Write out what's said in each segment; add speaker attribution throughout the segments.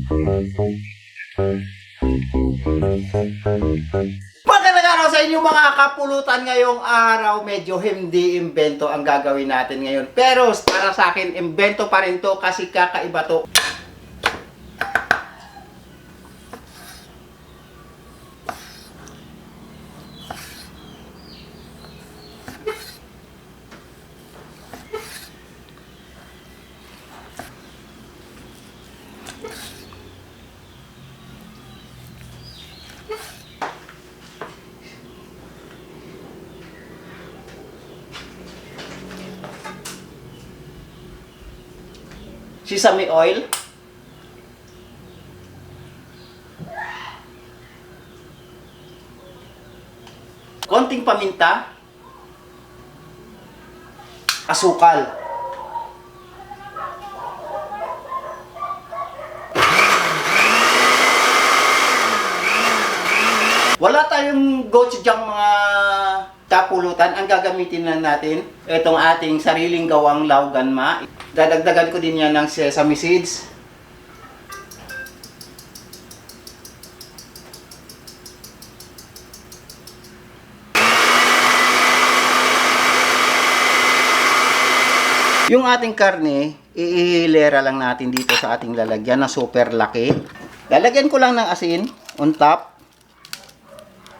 Speaker 1: Magandang araw sa inyo mga kapulutan. Ngayong araw medyo hindi imbento ang gagawin natin ngayon. Pero para sa akin, imbento pa rin to kasi kakaiba to. Sesame oil, konting paminta, asukal, wala tayong gochujang mga kapulutan. Ang gagamitin lang natin itong ating sariling gawang lauganma. Dadagdagan ko din yan ng sesame seeds. Yung ating karne, ihilera lang natin dito sa ating lalagyan na super laki. Lalagyan ko lang ng asin on top.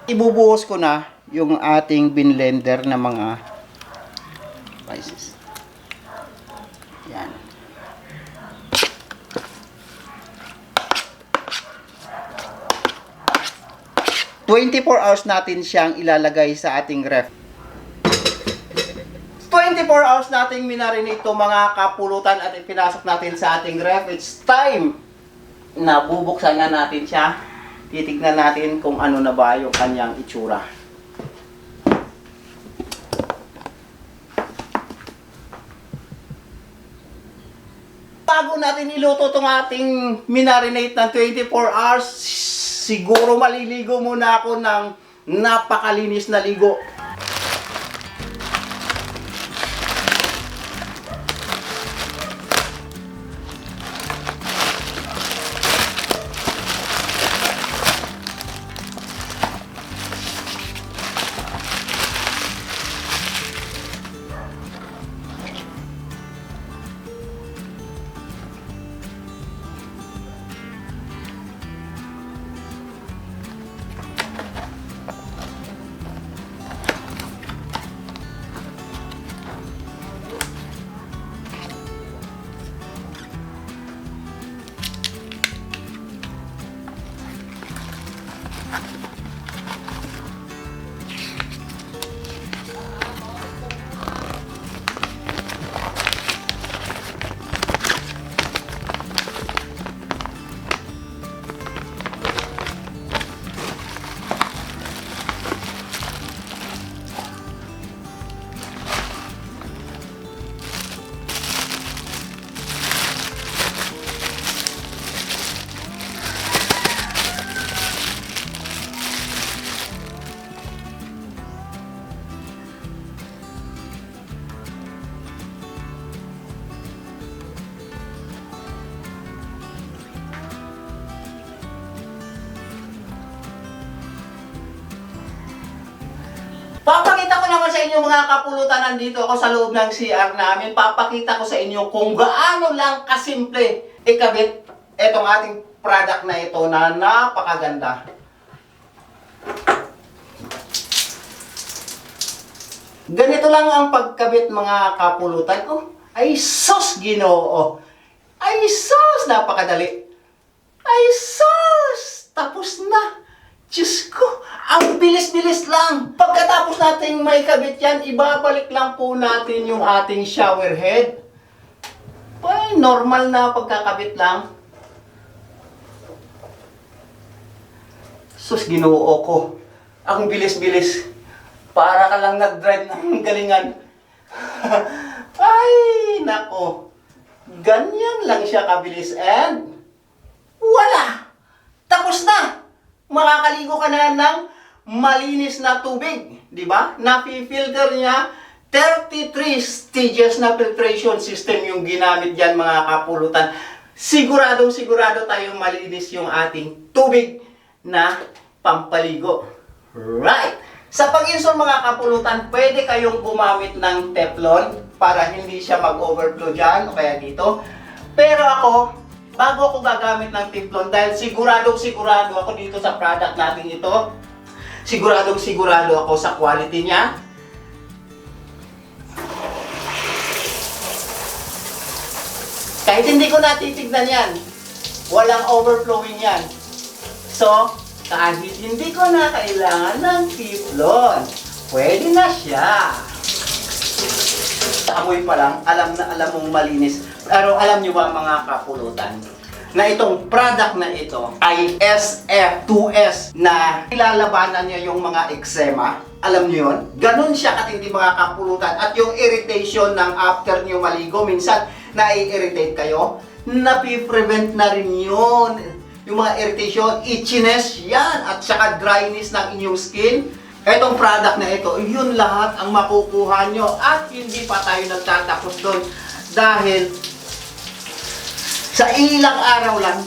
Speaker 1: Ibubuhos ko na yung ating binlender na mga spices. Yan. "24 hours natin siyang ilalagay sa ating ref. 24 hours nating minarinate ito mga kapulutan at ipinasok natin sa ating ref. It's time na bubuksan na natin siya. Titignan natin kung ano na ba yung kanyang itsura. Bago natin iluto itong ating minarinate ng 24 hours, siguro maliligo muna ako ng napakalinis na ligo. Papakita ko naman sa inyo mga kapulutan, nandito ako sa loob ng CR namin. Papakita ko sa inyo kung gaano lang kasimple ikabit itong ating product na ito na napakaganda. Ganito lang ang pagkabit mga kapulutan. Oh, ay sus Ginoo! Ay sus! Napakadali! Ay sus! Tapos na! Diyos ko, ang bilis-bilis lang. Pagkatapos nating may kabit yan, ibabalik lang po natin yung ating shower head. Ay, normal na pagkakabit lang. Sus, Ginoo ko. Ang bilis-bilis. Para ka lang nag-drive ng galingan. Ay, nako. Ganyan lang siya kabilis and wala! Tapos na! Makakaligo ka na ng malinis na tubig, di ba? Napi-filter niya, 33 stages na filtration system yung ginamit diyan mga kapulutan. Sigurado tayong malinis yung ating tubig na pampaligo. Right! Sa pag-install mga kapulutan, pwede kayong gumamit ng Teflon para hindi siya mag-overflow dyan o kaya dito. Pero ako, bago ako gagamit ng Teflon, dahil sigurado ako dito sa product natin ito, sigurado ako sa quality niya. Kahit hindi ko natitignan yan, walang overflowing yan. So, kahit hindi ko na kailangan ng Teflon, pwede na siya. Sa amoy pa lang, alam na alam mong malinis. Pero alam nyo ba mga kapulutan, na itong product na ito ay SF2S na ilalabanan niya yung mga eczema. Alam niyo yun? Ganun siya katindi mga kapulutan. At yung irritation ng after niyo maligo, minsan nai-irritate kayo, napiprevent na rin yun. Yung mga irritation, itchiness, yan. At saka dryness ng inyong skin. Etong product na ito, yun lahat ang makukuha nyo. At hindi pa tayo nagtatapos doon. Dahil sa ilang araw lang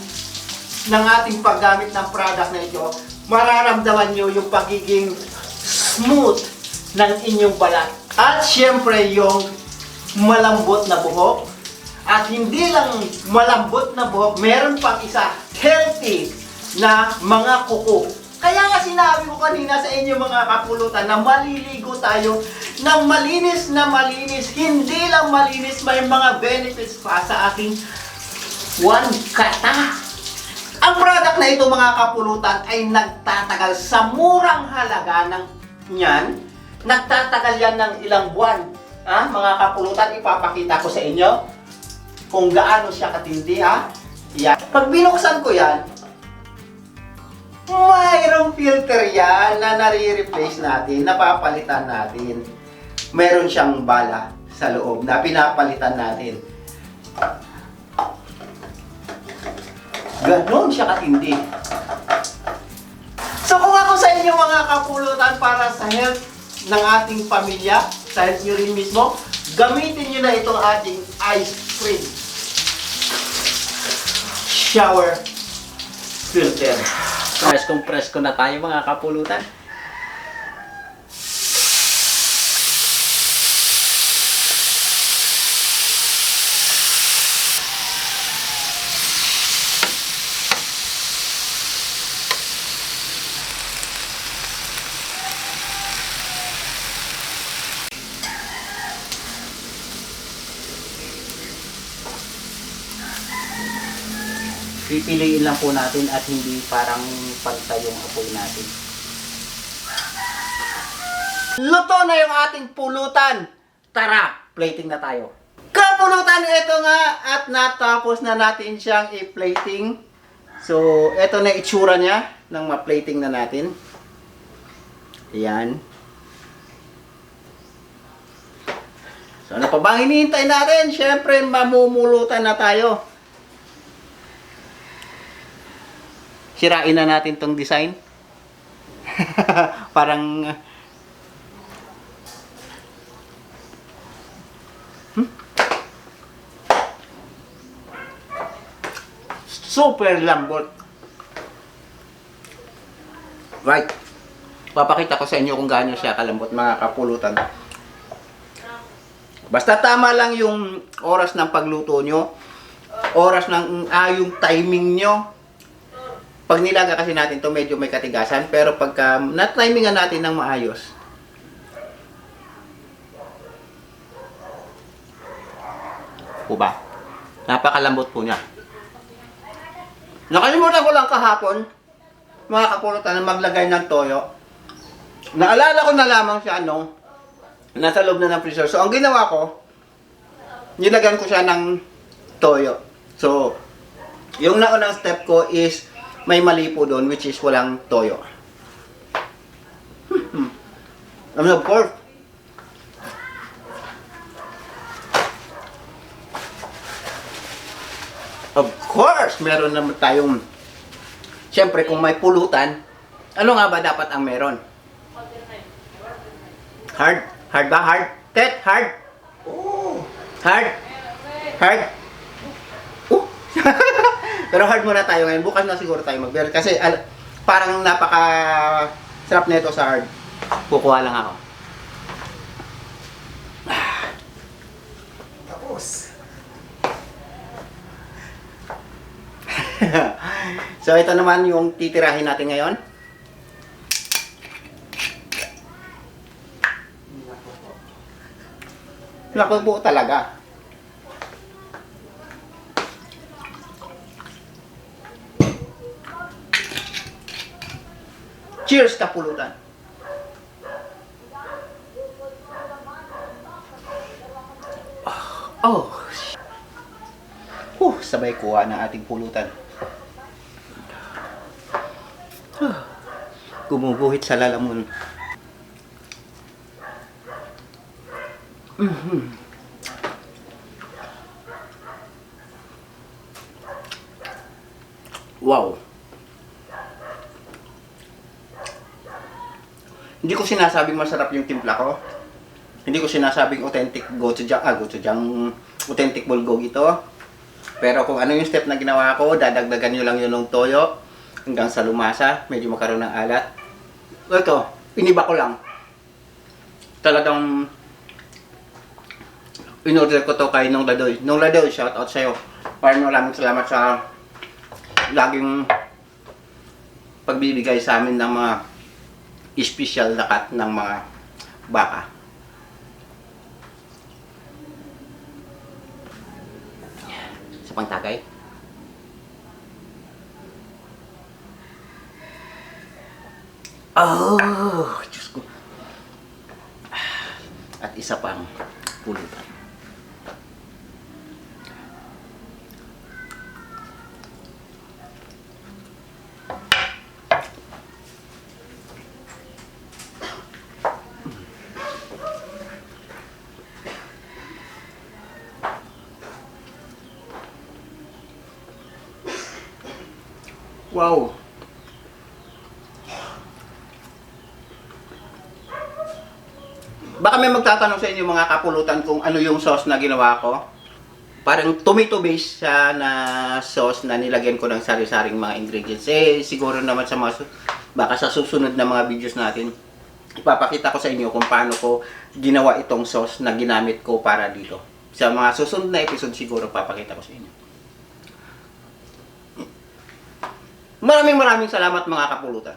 Speaker 1: ng ating paggamit ng product na ito, mararamdaman nyo yung pagiging smooth ng inyong balat. At syempre yung malambot na buhok. At hindi lang malambot na buhok, meron pang isa, healthy na mga kuko. Kaya nga sinabi ko kanina sa inyo mga kapulutan na maliligo tayo ng malinis na malinis. Hindi lang malinis, may mga benefits pa sa ating kata. Ang product na ito mga kapulutan ay nagtatagal sa murang halaga ng yan. Nagtatagal yan ng ilang buwan. Mga kapulutan, ipapakita ko sa inyo kung gaano siya katindi, Yan. Pag binuksan ko yan, mayroong filter yan na nare-replace natin, napapalitan natin. Meron siyang bala sa loob na pinapalitan natin. Ganon siya katindi. So kung ako sa inyo mga kapulutan para sa health ng ating pamilya, sa health nyo rin mismo, gamitin nyo na itong ating ice cream shower filter. Presko na tayo mga kapulutan. Pipiliin lang po natin at hindi parang pantay yung apoy natin. Luto na yung ating pulutan. Tara, plating na tayo. Kapulutan, ito nga at natapos na natin siyang i-plating. So, ito na itsura niya nang ma-plating na natin. Ayan. So, ano pa bang hinihintay natin? Siyempre, mamumulutan na tayo. Sirain na natin tong design. Parang super lambot. Right. Papakita ko sa inyo kung gaano siya kalambot mga kapulutan. Basta tama lang yung oras ng pagluto nyo. Oras ng yung timing nyo. Pag nilaga kasi natin to medyo may katigasan, pero pagka na-timingan natin ng maayos, po ba? Napakalambot po niya. Nakalimutan ko lang kahapon, mga kapulutan, na maglagay ng toyo. Naalala ko na lamang siya nasa loob na ng freezer. So ang ginawa ko, nilagyan ko siya ng toyo. So, yung naunang step ko is may mali po doon, which is walang toyo. And of course, meron naman tayong, siyempre kung may pulutan, ano nga ba dapat ang meron? Hard? Hard ba? Hard? Tet? Hard? Oh. Hard? Hard? Oh. Pero hard muna tayo ngayon. Bukas na siguro tayo mag-beer. Kasi parang napaka sarap nito sa hard. Kukuha lang ako.
Speaker 2: Tapos.
Speaker 1: So ito naman yung titirahin natin ngayon. Lako po talaga. Cheers, kapulutan. Oh. Sabay kuha ng ating pulutan. Gumuguhit sa lalamun. Wow. Hindi ko sinasabing masarap yung timpla ko. Hindi ko sinasabing authentic gochujang authentic bulgog ito. Pero kung ano yung step na ginawa ko, dadagdagan nyo lang yun ng toyo hanggang sa lumasa, medyo magkaroon ng alat. Ito, iniba ko lang. Talagang in-order ko to kay Nong Ladoy. Nong Ladoy, shout out sa'yo. Maraming salamat sa laging pagbibigay sa amin ng mga special na cut ng mga baka. Sa pangtagay. Oh, Diyos ko. At isa pang pulutan. Wow! Baka may magtatanong sa inyo mga kapulutan kung ano yung sauce na ginawa ko. Parang tomato base siya na sauce na nilagyan ko ng sari-saring mga ingredients. Siguro naman sa baka sa susunod na mga videos natin, ipapakita ko sa inyo kung paano ko ginawa itong sauce na ginamit ko para dito. Sa mga susunod na episode siguro papakita ko sa inyo. Maraming salamat mga kapulutan.